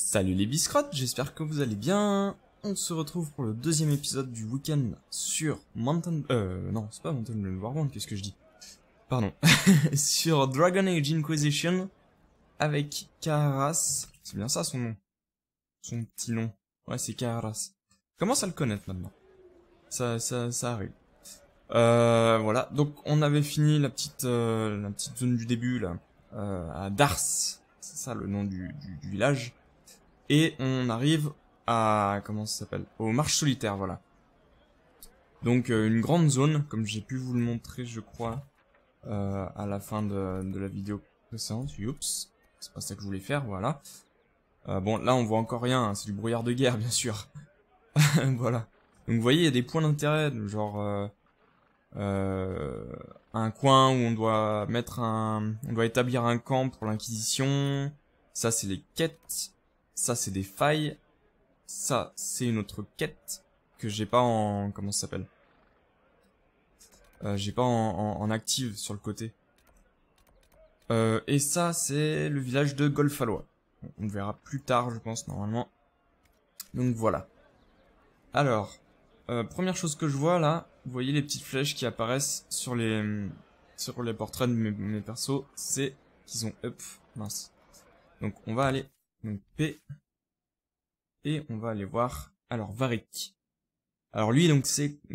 Salut les biscrottes, j'espère que vous allez bien. On se retrouve pour le deuxième épisode du week-end sur Mountain... non, c'est pas Mountain Blade Warband, qu'est-ce que je dis? Pardon. Sur Dragon Age Inquisition avec Kaharas. C'est bien ça son nom. Son petit nom. Ouais, c'est Kaharas. Commence à le connaître maintenant. Ça arrive. Voilà. Donc, on avait fini la petite zone du début, là. À Dars. C'est ça le nom du village. Et on arrive à... comment ça s'appelle? Aux marches solitaires, voilà. Donc une grande zone, comme j'ai pu vous le montrer, je crois, à la fin de la vidéo précédente. Oups, c'est pas ça que je voulais faire, voilà. Bon, là on voit encore rien, hein, c'est du brouillard de guerre, bien sûr. Voilà. Donc vous voyez, il y a des points d'intérêt, genre... un coin où on doit mettre on doit établir un camp pour l'inquisition. Ça, c'est les quêtes. Ça, c'est des failles. Ça, c'est une autre quête que j'ai pas en... comment ça s'appelle? J'ai pas en active sur le côté. Et ça, c'est le village de Golfalois. On le verra plus tard, je pense, normalement. Donc voilà. Alors, première chose que je vois là, vous voyez les petites flèches qui apparaissent sur les portraits de mes persos, c'est qu'ils ont up. Mince. Donc on va aller, donc P, et on va aller voir, alors Varric. Alors lui, donc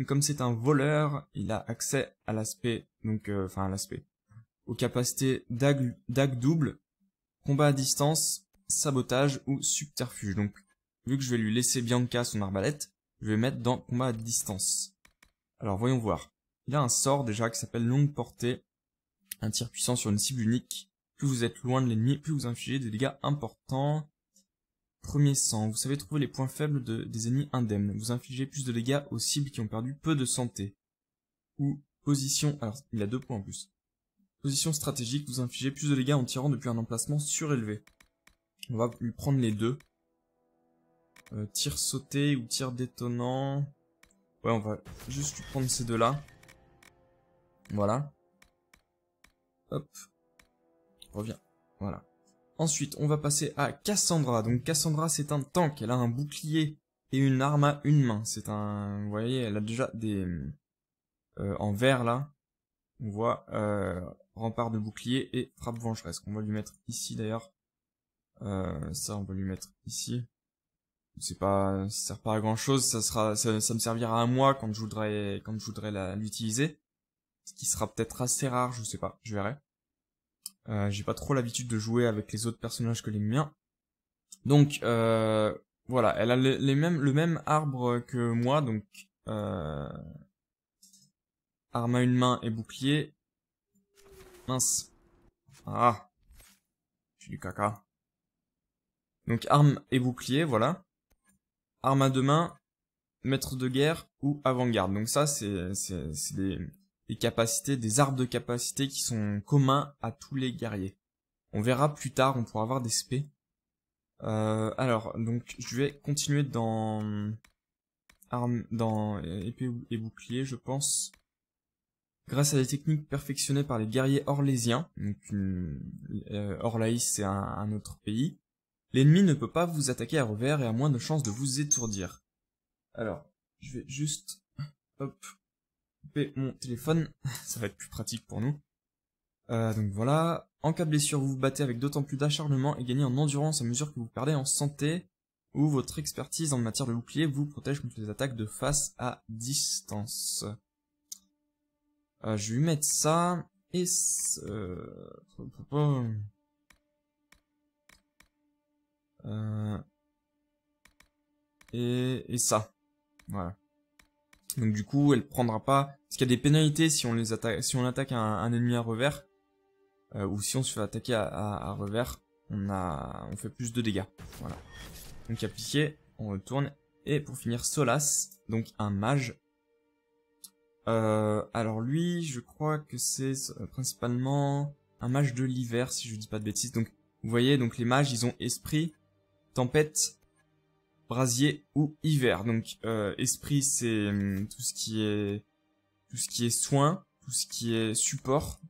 comme c'est un voleur, il a accès à l'aspect, donc, enfin à l'aspect, aux capacités dague double, combat à distance, sabotage ou subterfuge. Donc, vu que je vais lui laisser Bianca son arbalète, je vais mettre dans combat à distance. Alors voyons voir. Il a un sort déjà qui s'appelle longue portée, un tir puissant sur une cible unique. Plus vous êtes loin de l'ennemi, plus vous infligez des dégâts importants. Premier sang, vous savez trouver les points faibles des ennemis indemnes. Vous infligez plus de dégâts aux cibles qui ont perdu peu de santé. Ou position, alors il a 2 points en plus. Position stratégique, vous infligez plus de dégâts en tirant depuis un emplacement surélevé. On va lui prendre les deux. Tir sauté ou tir détonnant. Ouais, on va juste lui prendre ces deux-là. Voilà. Hop. Reviens. Voilà. Ensuite, on va passer à Cassandra. Donc Cassandra, c'est un tank. Elle a un bouclier et une arme à une main. C'est un... vous voyez, elle a déjà des... en vert, là. On voit rempart de bouclier et frappe vengeresse. On va lui mettre ici, d'ailleurs. Ça, on va lui mettre ici. C'est pas... ça sert pas à grand-chose. Ça me servira à moi quand je voudrais l'utiliser. Ce qui sera peut-être assez rare, je sais pas. Je verrai. J'ai pas trop l'habitude de jouer avec les autres personnages que les miens. Donc, voilà, elle a le même arbre que moi, donc arme à une main et bouclier. Mince. Ah, j'ai du caca. Donc arme et bouclier, voilà. Arme à deux mains, maître de guerre ou avant-garde. Donc ça, c'est des capacités, des arbres de capacités qui sont communs à tous les guerriers. On verra plus tard, on pourra avoir des spés. Alors, donc, je vais continuer dans épée et bouclier, je pense. Grâce à des techniques perfectionnées par les guerriers orlésiens, donc Orlaïs c'est un autre pays, l'ennemi ne peut pas vous attaquer à revers et a moins de chances de vous étourdir. Alors, je vais juste, hop, couper mon téléphone, ça va être plus pratique pour nous. Donc voilà, en cas de blessure, vous vous battez avec d'autant plus d'acharnement et gagnez en endurance à mesure que vous perdez en santé, ou votre expertise en matière de bouclier vous protège contre les attaques de face à distance. Je vais lui mettre ça, et et ça, voilà. Donc du coup, elle prendra pas, parce qu'il y a des pénalités si on attaque un ennemi à revers. Ou si on se fait attaquer à revers, on fait plus de dégâts. Voilà. Donc appliqué, on retourne. Et pour finir, Solas, donc un mage. Alors lui, je crois que c'est principalement un mage de l'hiver, si je dis pas de bêtises. Donc vous voyez, donc les mages, ils ont esprit, tempête, brasier ou hiver. Donc esprit, c'est tout ce qui est soin, tout ce qui est support.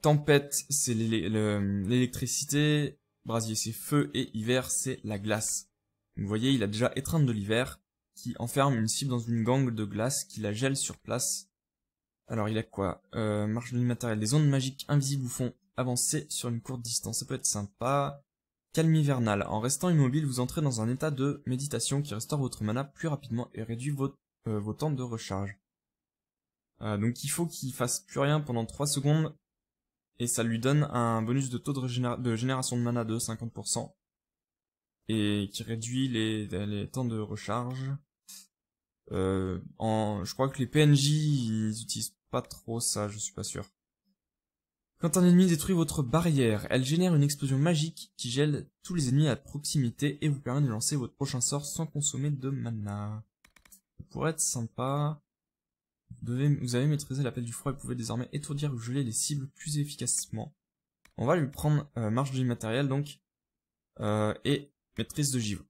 Tempête, c'est l'électricité, brasier c'est feu et hiver c'est la glace. Donc, vous voyez, il a déjà étreinte de l'hiver qui enferme une cible dans une gangue de glace qui la gèle sur place. Alors il a quoi? Marche de l'immatériel. Des ondes magiques invisibles vous font avancer sur une courte distance. Ça peut être sympa. Calme hivernal. En restant immobile, vous entrez dans un état de méditation qui restaure votre mana plus rapidement et réduit vos temps de recharge. Donc il faut qu'il fasse plus rien pendant 3 secondes et ça lui donne un bonus de taux de génération de mana de 50% et qui réduit les temps de recharge. Je crois que les PNJ ils utilisent pas trop ça, je suis pas sûr. Quand un ennemi détruit votre barrière, elle génère une explosion magique qui gèle tous les ennemis à proximité et vous permet de lancer votre prochain sort sans consommer de mana. Ça pourrait être sympa. Vous avez maîtrisé l'appel du froid et pouvez désormais étourdir ou geler les cibles plus efficacement. On va lui prendre marche de l'immatériel donc et maîtrise de givre.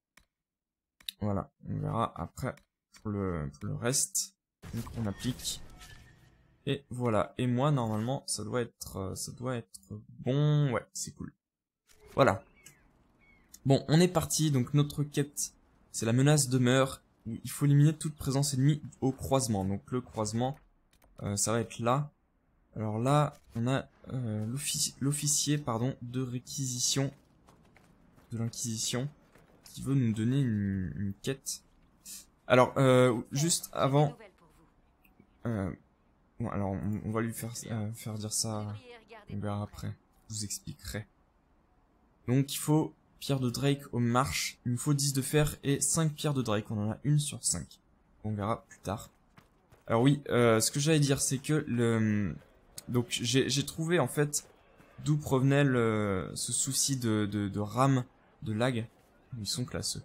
Voilà, on verra après pour le reste. Donc on applique. Et voilà, et moi normalement ça doit être bon, ouais c'est cool. Voilà. Bon, on est parti, donc notre quête c'est la menace demeure. Il faut éliminer toute présence ennemie au croisement. Donc le croisement, ça va être là. Alors là, on a l'officier de réquisition de l'Inquisition qui veut nous donner une quête. Alors, juste avant... bon, alors on va lui faire dire ça, on verra après, je vous expliquerai. Donc il faut... Pierre de Drake aux marches, il nous faut 10 de fer et 5 pierres de Drake, on en a une sur 5. On verra plus tard. Alors oui, ce que j'allais dire c'est que donc j'ai trouvé en fait d'où provenait ce souci de RAM, de lag. Ils sont classeux.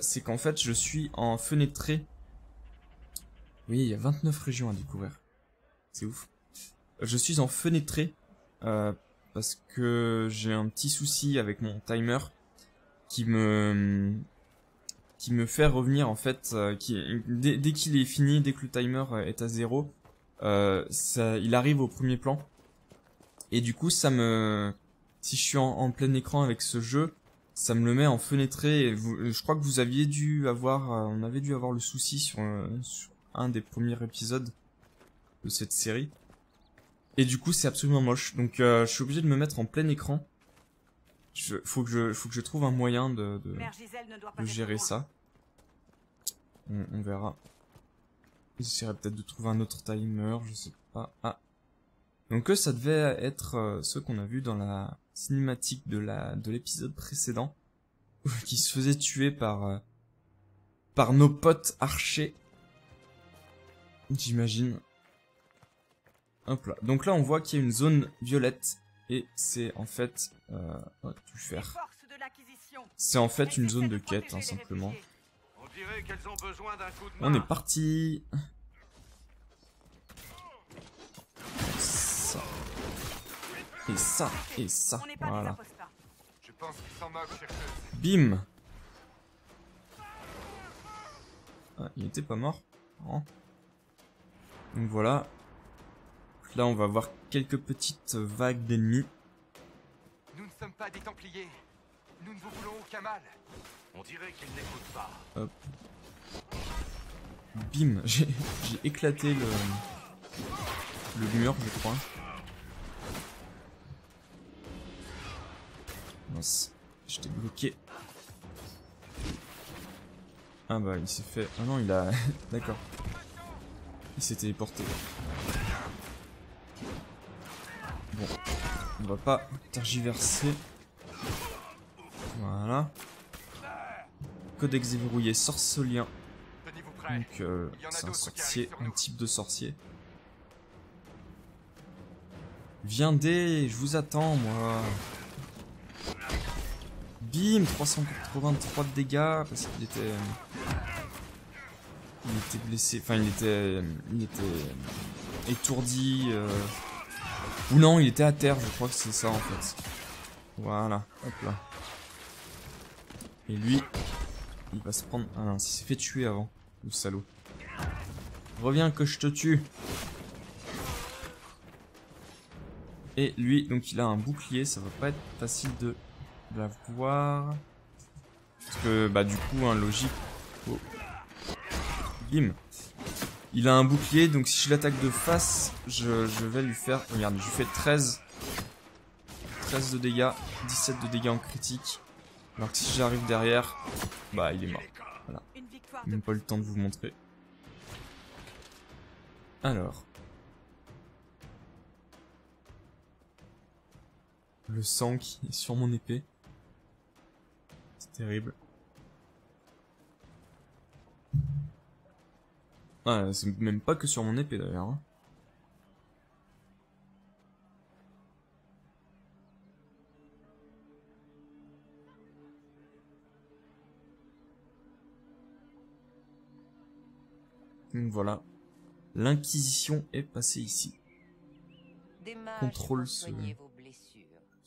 C'est qu'en fait je suis en fenêtré. Oui, il y a 29 régions à découvrir. C'est ouf. Je suis en fenêtré. Parce que j'ai un petit souci avec mon timer qui me fait revenir en fait, dès qu'il est fini, dès que le timer est à 0, il arrive au premier plan. Et du coup si je suis en plein écran avec ce jeu, ça me le met en fenêtré. Et je crois que vous aviez dû avoir, on avait dû avoir le souci sur un des premiers épisodes de cette série. Et du coup c'est absolument moche, donc je suis obligé de me mettre en plein écran. Faut que je trouve un moyen de gérer ça. On verra. J'essaierai peut-être de trouver un autre timer, je sais pas. Ah. Donc ça devait être ce qu'on a vu dans la cinématique de l'épisode précédent, qui se faisait tuer par nos potes archers. J'imagine. Hop là. Donc là on voit qu'il y a une zone violette et c'est en fait du fer. C'est en fait une zone de quête hein, simplement. On est parti. Ça. Et ça et ça. Voilà. Bim. Ah, il était pas mort. Non. Donc voilà. Là, on va voir quelques petites vagues d'ennemis. Nous ne sommes pas des Templiers. Nous ne vous voulons aucun mal. On dirait qu'ils n'écoutent pas. Hop. Bim. J'ai éclaté le mur, je crois. Mince. J'étais bloqué. Ah bah, il s'est fait... Ah non, il a... D'accord. Il s'est téléporté. Bon, on va pas tergiverser. Voilà. Codex déverrouillé, sorcelien. Donc c'est un sorcier, un type de sorcier. Viendez, je vous attends moi. Bim, 383 de dégâts parce qu'il était... Il était blessé, enfin il était étourdi. Ou non, il était à terre, je crois que c'est ça en fait. Voilà, hop là. Et lui, il va se prendre... Ah non, il s'est fait tuer avant, le salaud. Reviens que je te tue. Et lui, donc il a un bouclier, ça va pas être facile de la voir. Parce que, bah, du coup, hein, logique. Oh. Bim. Il a un bouclier, donc si je l'attaque de face, je vais lui faire... Regarde, je lui fais 13 de dégâts, 17 de dégâts en critique. Alors que si j'arrive derrière, bah il est mort. Voilà. Même pas le temps de vous montrer. Alors. Le sang qui est sur mon épée. C'est terrible. Ah, c'est même pas que sur mon épée d'ailleurs. Hein. Donc voilà. L'Inquisition est passée ici. Contrôle ce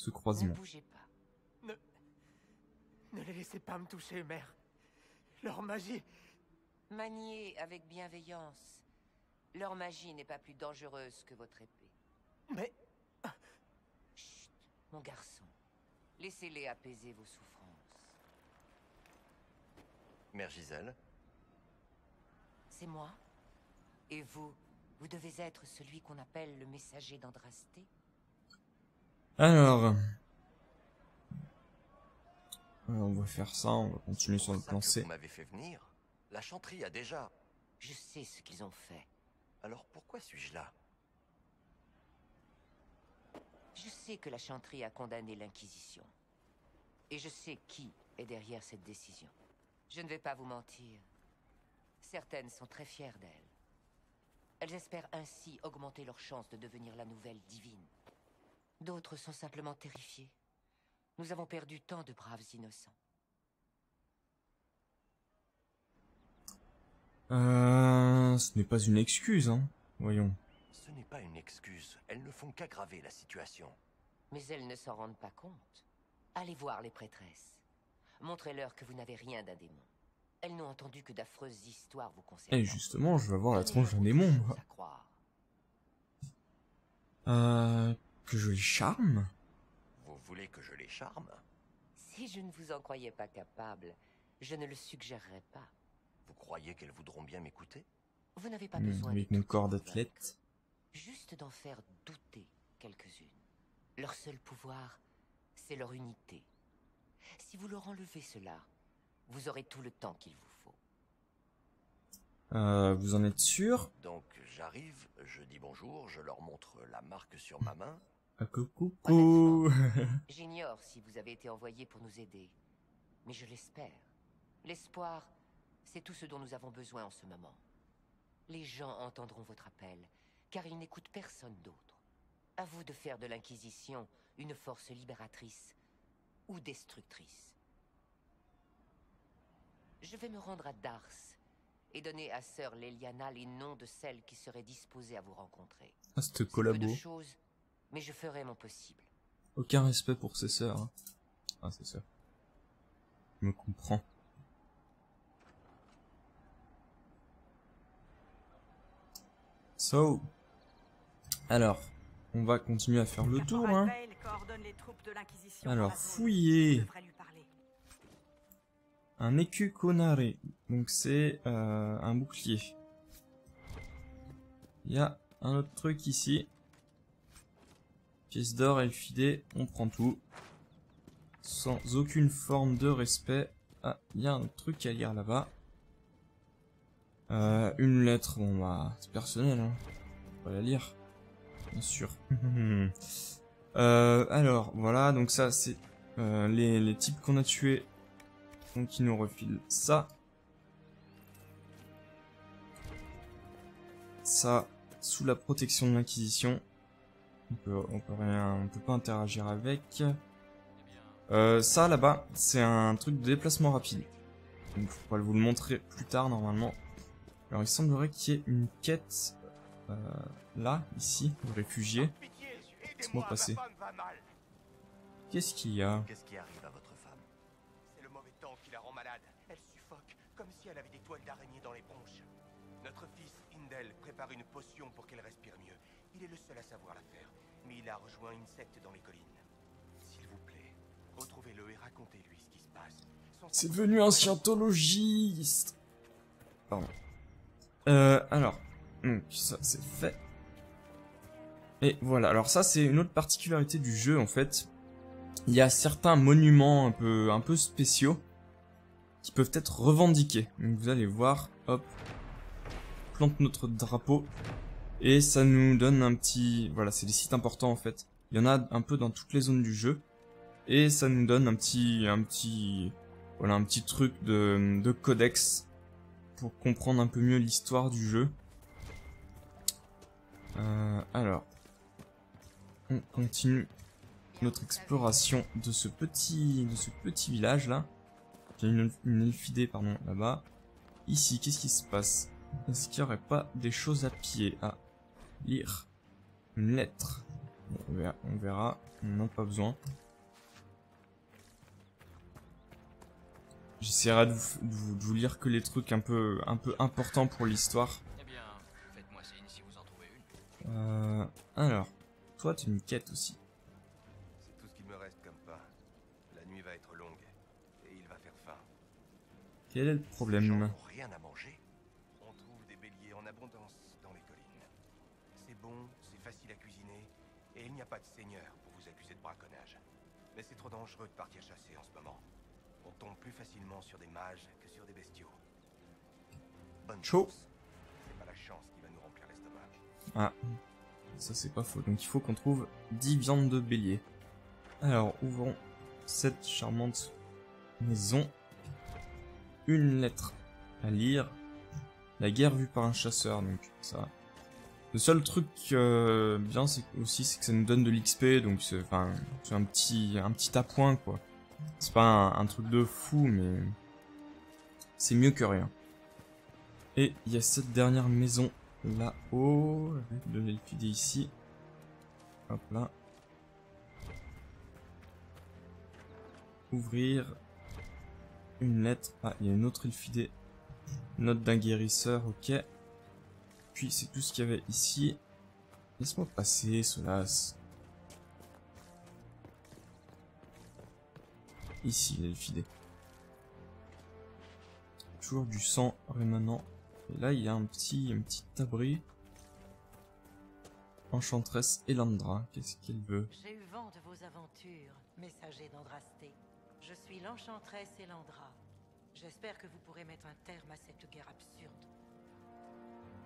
croisement. Ne bougez pas. Ne les laissez pas me toucher, mère. Leur magie... Maniez avec bienveillance. Leur magie n'est pas plus dangereuse que votre épée. Mais... Chut, mon garçon. Laissez-les apaiser vos souffrances. Mère Giselle. C'est moi. Et vous, vous devez être celui qu'on appelle le messager d'Andrasté. Alors... on va faire ça, on va continuer sur le plan C. Vous m'avez fait venir. La chanterie a déjà... Je sais ce qu'ils ont fait. Alors pourquoi suis-je là? Je sais que la chanterie a condamné l'Inquisition. Et je sais qui est derrière cette décision. Je ne vais pas vous mentir. Certaines sont très fières d'elles. Elles espèrent ainsi augmenter leurs chances de devenir la nouvelle divine. D'autres sont simplement terrifiées. Nous avons perdu tant de braves innocents. Ce n'est pas une excuse, hein. Voyons. Ce n'est pas une excuse. Elles ne font qu'aggraver la situation. Mais elles ne s'en rendent pas compte. Allez voir les prêtresses. Montrez-leur que vous n'avez rien d'un démon. Elles n'ont entendu que d'affreuses histoires vous concernant. Et justement, je vais voir la tronche d'un démon. Que je les charme? Vous voulez que je les charme? Si je ne vous en croyais pas capable, je ne le suggérerais pas. Vous croyez qu'elles voudront bien m'écouter? Vous n'avez pas besoin avec de mon tout corps convaincre. d'athlète. Juste d'en faire douter quelques-unes. Leur seul pouvoir, c'est leur unité. Si vous leur enlevez cela, vous aurez tout le temps qu'il vous faut. Vous en êtes sûr? Donc j'arrive, je dis bonjour, je leur montre la marque sur ma main. Ah, coucou. J'ignore si vous avez été envoyé pour nous aider, mais je l'espère. L'espoir, c'est tout ce dont nous avons besoin en ce moment. Les gens entendront votre appel, car ils n'écoutent personne d'autre. À vous de faire de l'Inquisition une force libératrice ou destructrice. Je vais me rendre à Dars et donner à Sœur Leliana les noms de celles qui seraient disposées à vous rencontrer. Ah, cette C'est peu collabo. de choses, mais je ferai mon possible. Aucun respect pour ses sœurs. Hein. Ah, c'est ça. Je me comprends. So. Alors, on va continuer à faire le tour, hein. Alors, fouiller. Un écu conaré. Donc c'est un bouclier. Il y a un autre truc ici. Pièce d'or, elfidée, on prend tout. Sans aucune forme de respect. Ah, il y a un autre truc à lire là-bas. Une lettre, bon bah, c'est personnel, hein. On va la lire. Bien sûr. Alors, voilà, donc ça, c'est les types qu'on a tués. Donc, ils nous refilent ça. Ça, sous la protection de l'Inquisition. On peut pas interagir avec. Ça, là-bas, c'est un truc de déplacement rapide. Donc, je pourrais vous le montrer plus tard, normalement. Alors, il semblerait qu'il y ait une quête... là, ici, de réfugiés. Laisse-moi passer. Qu'est-ce qu'il y a? Qu'est-ce qui arrive à votre femme? C'est le mauvais temps qui la rend malade. Elle suffoque, comme si elle avait des toiles d'araignée dans les bronches. Notre fils, Indel, prépare une potion pour qu'elle respire mieux. Il est le seul à savoir la faire, mais il a rejoint une secte dans les collines. S'il vous plaît, retrouvez-le et C'est devenu un scientologiste. Pardon. Alors, donc ça c'est fait. Et voilà, alors ça c'est une autre particularité du jeu en fait. Il y a certains monuments un peu spéciaux qui peuvent être revendiqués. Donc vous allez voir, hop, plante notre drapeau et ça nous donne un petit, voilà, c'est des sites importants en fait. Il y en a un peu dans toutes les zones du jeu et ça nous donne un petit truc de codex pour comprendre un peu mieux l'histoire du jeu. Alors, on continue notre exploration de ce petit village là. Il y a une elfidée pardon là-bas. Ici, qu'est-ce qui se passe? Est-ce qu'il n'y aurait pas des choses à piller? À lire une lettre. Bon, on verra. On n'en a pas besoin. J'essaierai de vous lire que les trucs un peu importants pour l'histoire. Eh bien, faites-moi signe si vous en trouvez une. Alors, toi tu as une quête aussi. C'est tout ce qu'il me reste comme pain. La nuit va être longue et il va faire faim. Quel est le Les gens problème? n'ont rien à manger. On trouve des béliers en abondance dans les collines. C'est bon, c'est facile à cuisiner et il n'y a pas de seigneur pour vous accuser de braconnage. Mais c'est trop dangereux de partir chasser en ce moment. On tombe plus facilement sur des mages que sur des bestiaux. Bonne Chaud. chance. C'est pas la chance qui va nous remplir l'estomac. Ah, ça c'est pas faux. Donc il faut qu'on trouve 10 viandes de bélier. Alors, ouvrons cette charmante maison. Une lettre à lire. La guerre vue par un chasseur, donc ça. Le seul truc bien, c'est que ça nous donne de l'XP, donc c'est un petit appoint quoi. C'est pas un truc de fou, mais c'est mieux que rien. Et il y a cette dernière maison là-haut, avec de l'elfidé ici. Hop là. Ouvrir une lettre. Ah, il y a une autre elfidé. Note d'un guérisseur, ok. Puis c'est tout ce qu'il y avait ici. Laisse-moi passer, Solas. Ici, l'elfidé. Toujours du sang rémanent. Et là, il y a un petit abri. Enchanteresse Elandra, qu'est-ce qu'elle veut? J'ai eu vent de vos aventures, messager d'Andrasté. Je suis l'enchanteresse Elandra. J'espère que vous pourrez mettre un terme à cette guerre absurde.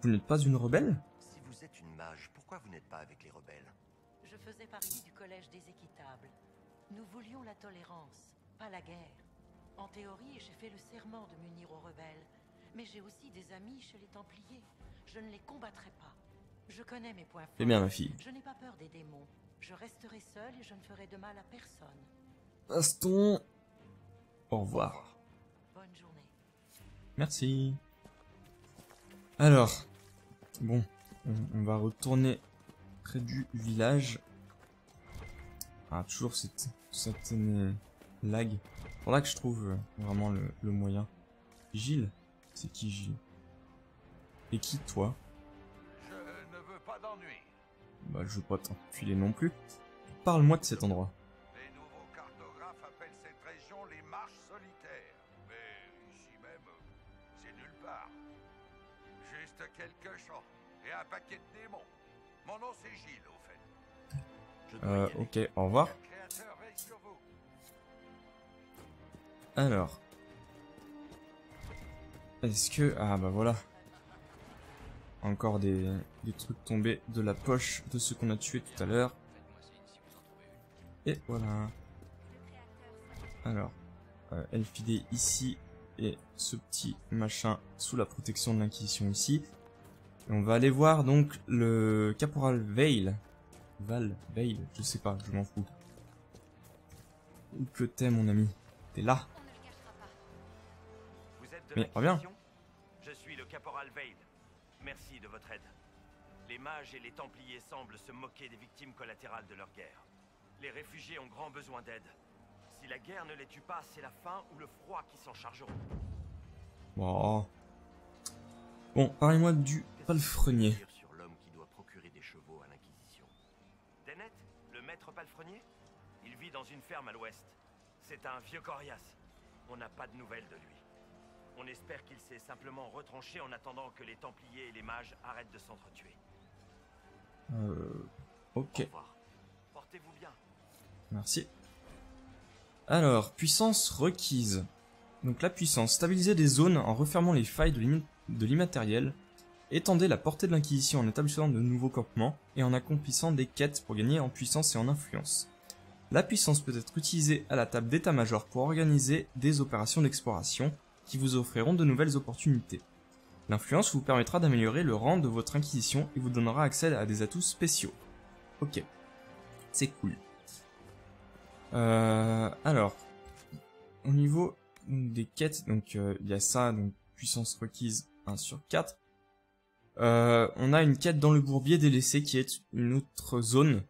Vous n'êtes pas une rebelle? Si vous êtes une mage, pourquoi vous n'êtes pas avec les rebelles? Je faisais partie du collège des équitables. Nous voulions la tolérance, pas la guerre. En théorie, j'ai fait le serment de m'unir aux rebelles. Mais j'ai aussi des amis chez les Templiers. Je ne les combattrai pas. Je connais mes points forts. Eh bien, ma fille. Je n'ai pas peur des démons. Je resterai seule et je ne ferai de mal à personne. Baston. Au revoir. Bonne journée. Merci. Alors, bon, on va retourner près du village. Ah, toujours cette lag. C'est là que je trouve vraiment le moyen. Gilles? C'est qui Gilles? Et qui toi? Je ne veux pas d'ennui. Bah je veux pas t'enfiler non plus. Parle-moi de cet endroit. Les nouveaux cartographes appellent cette région les marches solitaires. Mais ici même, c'est nulle part. Juste quelques champs et un paquet de démons. Mon nom c'est Gilles, au fait. Je dois y aller. Ok, au revoir. Le créateur veille sur vous. Alors. Est-ce que... Ah bah voilà. Encore des trucs tombés de la poche de ceux qu'on a tués tout à l'heure. Et voilà. Alors. Elfidé ici. Et ce petit machin sous la protection de l'Inquisition ici. Et on va aller voir donc le caporal Veil. Veil, je sais pas, je m'en fous. Où que t'es mon ami? T'es là? Vous êtes de Mais reviens. l'Inquisition ? Je suis le caporal Veil. Merci de votre aide. Les mages et les Templiers semblent se moquer des victimes collatérales de leur guerre. Les réfugiés ont grand besoin d'aide. Si la guerre ne les tue pas, c'est la faim ou le froid qui s'en chargeront. Wow. Bon, parlez-moi du palefrenier. Dire sur l'homme qui doit procurer des chevaux à l'Inquisition. Dennet, le maître palefrenier ? Il vit dans une ferme à l'ouest. C'est un vieux coriace. On n'a pas de nouvelles de lui. On espère qu'il s'est simplement retranché en attendant que les Templiers et les mages arrêtent de s'entretuer. Ok. Au revoir. Portez-vous bien. Merci. Alors, puissance requise. Donc la puissance, stabiliser des zones en refermant les failles de l'immatériel, étendez la portée de l'Inquisition en établissant de nouveaux campements et en accomplissant des quêtes pour gagner en puissance et en influence. La puissance peut être utilisée à la table d'état-major pour organiser des opérations d'exploration qui vous offriront de nouvelles opportunités. L'influence vous permettra d'améliorer le rang de votre Inquisition et vous donnera accès à des atouts spéciaux. Ok, c'est cool. Alors, au niveau des quêtes, donc il y a ça, donc puissance requise 1 sur 4. On a une quête dans le bourbier délaissé qui est une autre zone,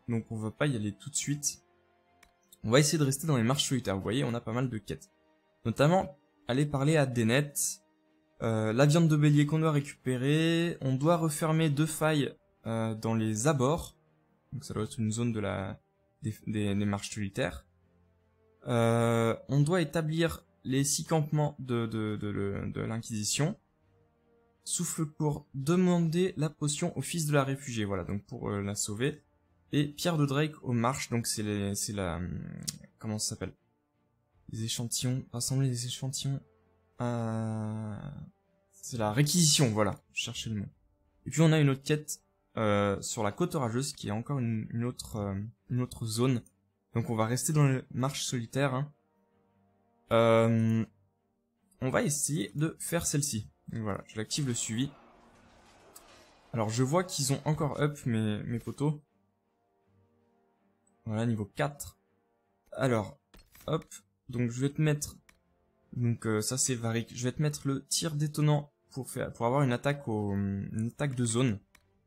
donc on va pas y aller tout de suite. On va essayer de rester dans les marches solitaires, vous voyez, on a pas mal de quêtes. Notamment, aller parler à Dénet, la viande de bélier qu'on doit récupérer, on doit refermer 2 failles dans les abords, donc ça doit être une zone de des marches solitaires. On doit établir les 6 campements de l'Inquisition. Souffle court, demander la potion au fils de la réfugiée, voilà, donc pour la sauver. Et pierre de Drake aux marches, donc c'est la... comment ça s'appelle? Les échantillons, rassembler les échantillons... c'est la réquisition, voilà, je cherchais le mot. Et puis on a une autre quête sur la côte orageuse, qui est encore une autre zone. Donc on va rester dans les marches solitaires. Hein. On va essayer de faire celle-ci. Voilà, je l'active le suivi. Alors je vois qu'ils ont encore up mes poteaux. Voilà, niveau 4. Alors, hop, donc je vais te mettre... Donc ça c'est Varric. Je vais te mettre le tir détonnant pour avoir une attaque de zone.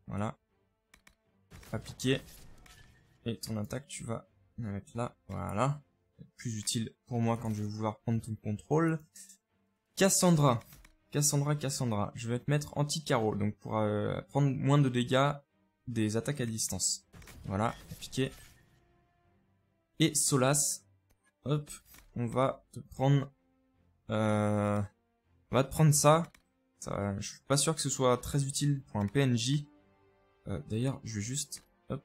Voilà. Appliquer. Et ton attaque, tu vas la mettre là. Voilà. Plus utile pour moi quand je vais vouloir prendre ton contrôle. Cassandra. Je vais te mettre anti-carreau. Donc pour prendre moins de dégâts des attaques à distance. Voilà. Appliquer. Et Solas. Hop. On va te prendre... on va te prendre ça. Je suis pas sûr que ce soit très utile pour un PNJ. D'ailleurs, je vais juste... Hop.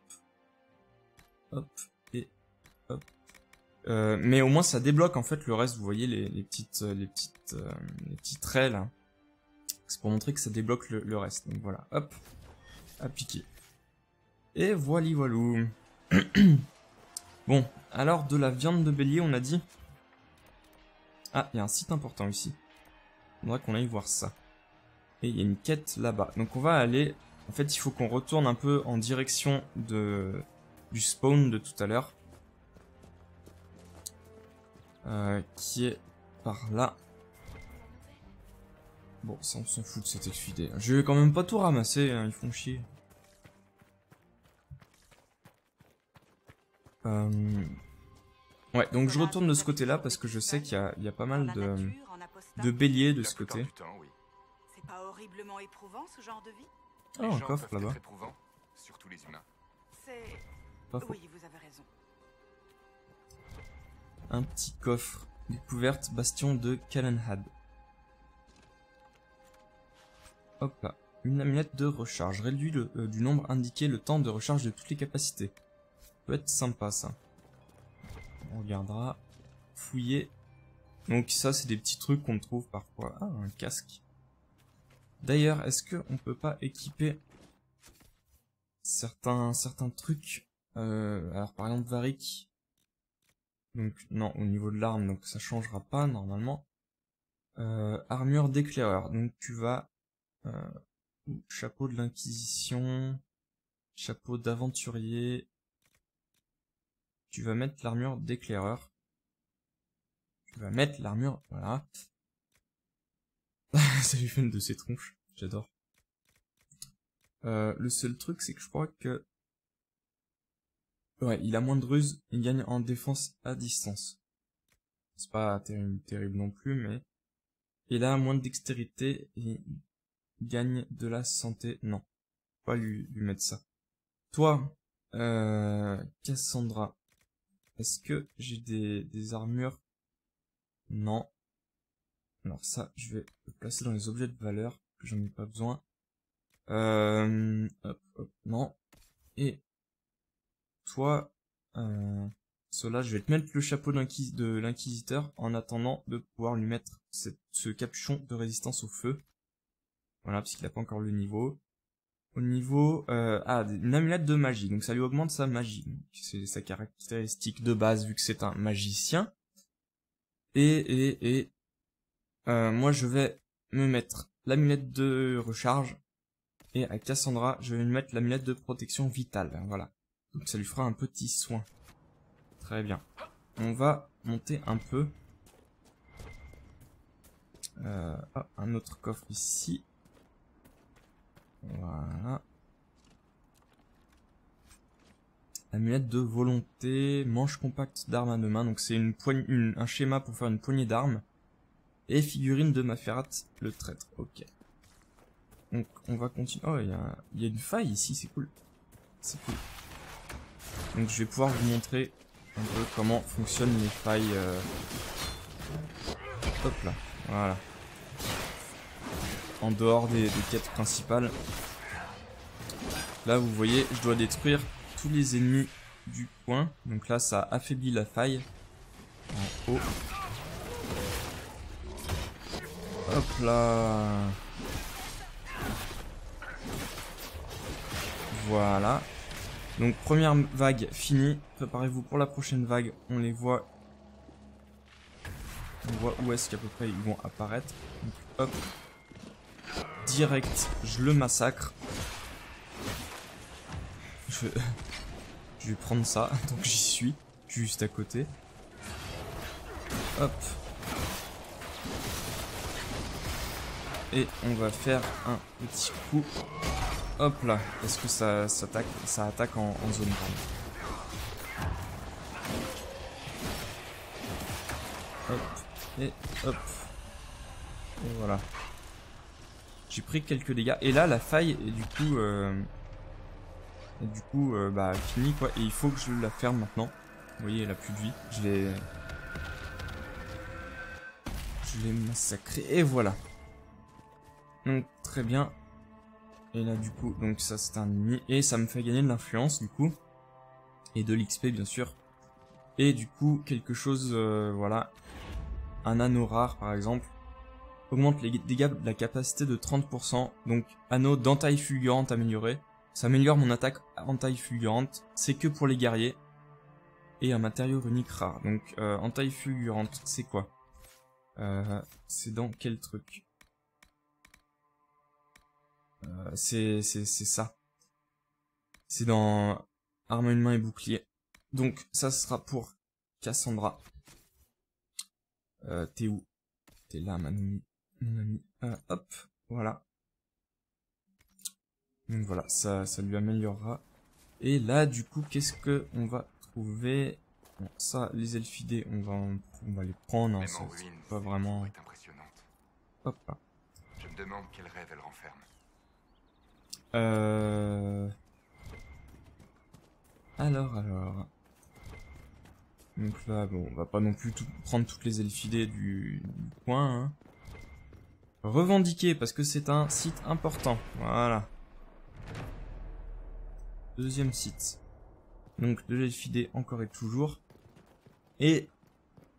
Hop. Et... Hop. Mais au moins ça débloque en fait le reste, vous voyez les petits traits là. C'est pour montrer que ça débloque le reste. Donc voilà, hop. Appliquer. Et voilou. Bon, alors de la viande de bélier on a dit... Ah, il y a un site important ici. Il faudra qu'on aille voir ça. Et il y a une quête là-bas. Donc on va aller... En fait, il faut qu'on retourne un peu en direction du spawn de tout à l'heure. Qui est par là. Bon, ça on s'en fout de cette expédie. Je vais quand même pas tout ramasser, hein, ils font chier. Ouais, donc je retourne de ce côté-là parce que je sais qu'il y a pas mal de béliers de ce côté. C'est pas horriblement éprouvant ce genre de vie? Oh, un coffre là-bas. Surtout les humains. C'est... Pas faux. Oui, vous avez raison. Un petit coffre. Découverte bastion de Calenhad. Hop là. Une amulette de recharge. Réduit du nombre indiqué le temps de recharge de toutes les capacités. Peut être sympa ça. On regardera. Fouiller. Donc ça c'est des petits trucs qu'on trouve parfois. Ah, un casque. D'ailleurs, est-ce qu'on peut pas équiper certains trucs alors par exemple Varric. Donc non, au niveau de l'arme, donc ça changera pas normalement. Armure d'éclaireur. Donc tu vas chapeau de l'inquisition, chapeau d'aventurier. Tu vas mettre l'armure d'éclaireur. Tu vas mettre l'armure, voilà. Ça lui fait une de ses tronches, j'adore. Le seul truc, c'est que je crois que... Ouais, il a moins de ruse, il gagne en défense à distance. C'est pas terrible non plus, mais... Il a moins de dextérité et il gagne de la santé. Non, faut pas lui mettre ça. Toi, Cassandra, est-ce que j'ai des armures Non. Alors ça, je vais le placer dans les objets de valeur, que j'en ai pas besoin. Hop, hop, non. Et toi, cela, je vais te mettre le chapeau de l'inquisiteur en attendant de pouvoir lui mettre ce capuchon de résistance au feu. Voilà, parce qu'il a pas encore le niveau. Au niveau, une amulette de magie, donc ça lui augmente sa magie. C'est sa caractéristique de base vu que c'est un magicien. Et moi je vais me mettre l'amulette de recharge. Et à Cassandra, je vais lui mettre l'amulette de protection vitale. Voilà. Donc ça lui fera un petit soin. Très bien. On va monter un peu. Un autre coffre ici. Voilà. Amulette de volonté, manche compacte d'armes à deux mains. Donc c'est un schéma pour faire une poignée d'armes. Et figurine de Maferat, le traître. Ok. Donc on va continuer. Oh, il y a une faille ici, c'est cool. C'est cool. Donc je vais pouvoir vous montrer un peu comment fonctionnent les failles. Hop là, voilà. En dehors des quêtes principales. Là vous voyez, je dois détruire tous les ennemis du coin. Donc là ça affaiblit la faille. En haut. Hop là. Voilà. Donc première vague finie. Préparez-vous pour la prochaine vague. On les voit. On voit où est-ce qu'à peu près ils vont apparaître. Donc hop. Direct, je le massacre. Je vais prendre ça. Donc j'y suis. Juste à côté. Hop. Et on va faire un petit coup. Hop là, parce que ça attaque en zone grande. Hop, et hop. Et voilà. J'ai pris quelques dégâts. Et là, la faille est du coup, bah, finie quoi. Et il faut que je la ferme maintenant. Vous voyez, elle a plus de vie. Je l'ai massacré. Et voilà. Donc, très bien. Et là du coup, donc ça c'est un ennemi, et ça me fait gagner de l'influence du coup, et de l'XP bien sûr, et du coup quelque chose, voilà, un anneau rare par exemple, augmente les dégâts de la capacité de 30%, donc anneau d'entaille fulgurante amélioré, ça améliore mon attaque entaille fulgurante, c'est que pour les guerriers, et un matériau runique rare, donc entaille fulgurante, c'est quoi? C'est dans quel truc? C'est ça. C'est dans arme à une main et bouclier. Donc ça sera pour Cassandra. T'es où? T'es là, mon ami. Hop, voilà. Donc voilà, ça lui améliorera. Et là, du coup, qu'est-ce que on va trouver? Bon, ça, les elfidés, on va les prendre. Hein, c'est pas vraiment. Hop là. Je me demande quel rêve elle renferme. Alors. Donc là, bon, on va pas non plus prendre toutes les elfidés du coin. Hein. Revendiquer, parce que c'est un site important. Voilà. Deuxième site. Donc de l'elfidé encore et toujours. Et,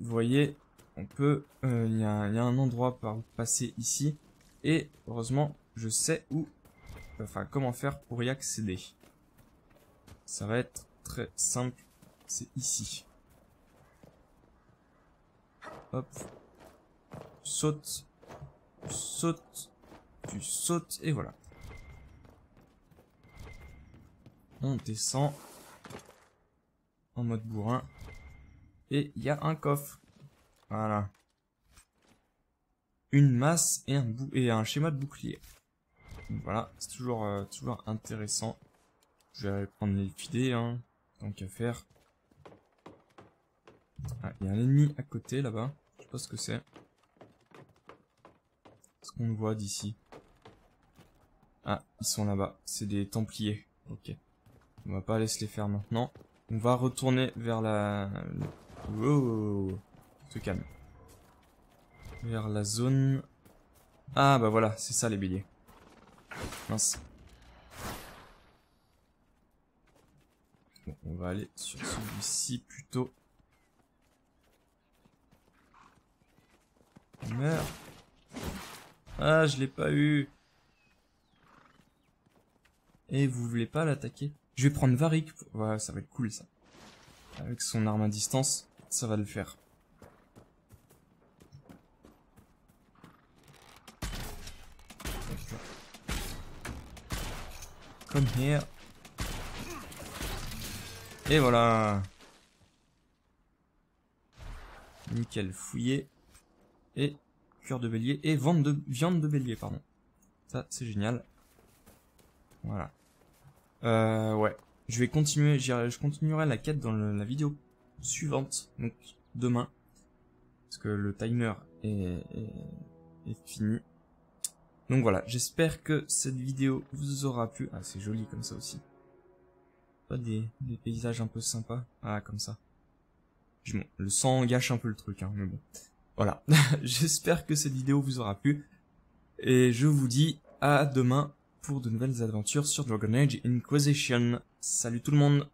vous voyez, on peut... Il y a un endroit par où passer ici. Et, heureusement, je sais où... Enfin, comment faire pour y accéder. Ça va être très simple. C'est ici. Hop. Tu sautes. Tu sautes. Tu sautes. Et voilà. On descend. En mode bourrin. Et il y a un coffre. Voilà. Une masse et un schéma de bouclier. Donc voilà, c'est toujours intéressant. Je vais aller prendre l'elfidé, hein, tant qu'à faire. Ah, il y a un ennemi à côté là-bas. Je sais pas ce que c'est. Est-ce qu'on le voit d'ici? Ah, ils sont là-bas. C'est des templiers. Ok. On va pas aller se les faire maintenant. On va retourner vers la... Wow. Se calme. vers la zone... Ah bah voilà, c'est ça les béliers. Mince. Bon, on va aller sur celui-ci plutôt. Meurs. Ah, je l'ai pas eu. Et vous voulez pas l'attaquer? Je vais prendre Varric. Ouais, ça va être cool ça. Avec son arme à distance, ça va le faire. Come here. Et voilà. Nickel, fouillé. Et cuir de bélier. Et viande de bélier, pardon. Ça, c'est génial. Voilà. Ouais. Je vais continuer, je continuerai la quête dans la vidéo suivante. Donc, demain. Parce que le timer est fini. Donc voilà, j'espère que cette vidéo vous aura plu. Ah, c'est joli comme ça aussi. Pas des paysages un peu sympas. Ah, comme ça. Bon, le sang gâche un peu le truc, hein, mais bon. Voilà. J'espère que cette vidéo vous aura plu. Et je vous dis à demain pour de nouvelles aventures sur Dragon Age Inquisition. Salut tout le monde!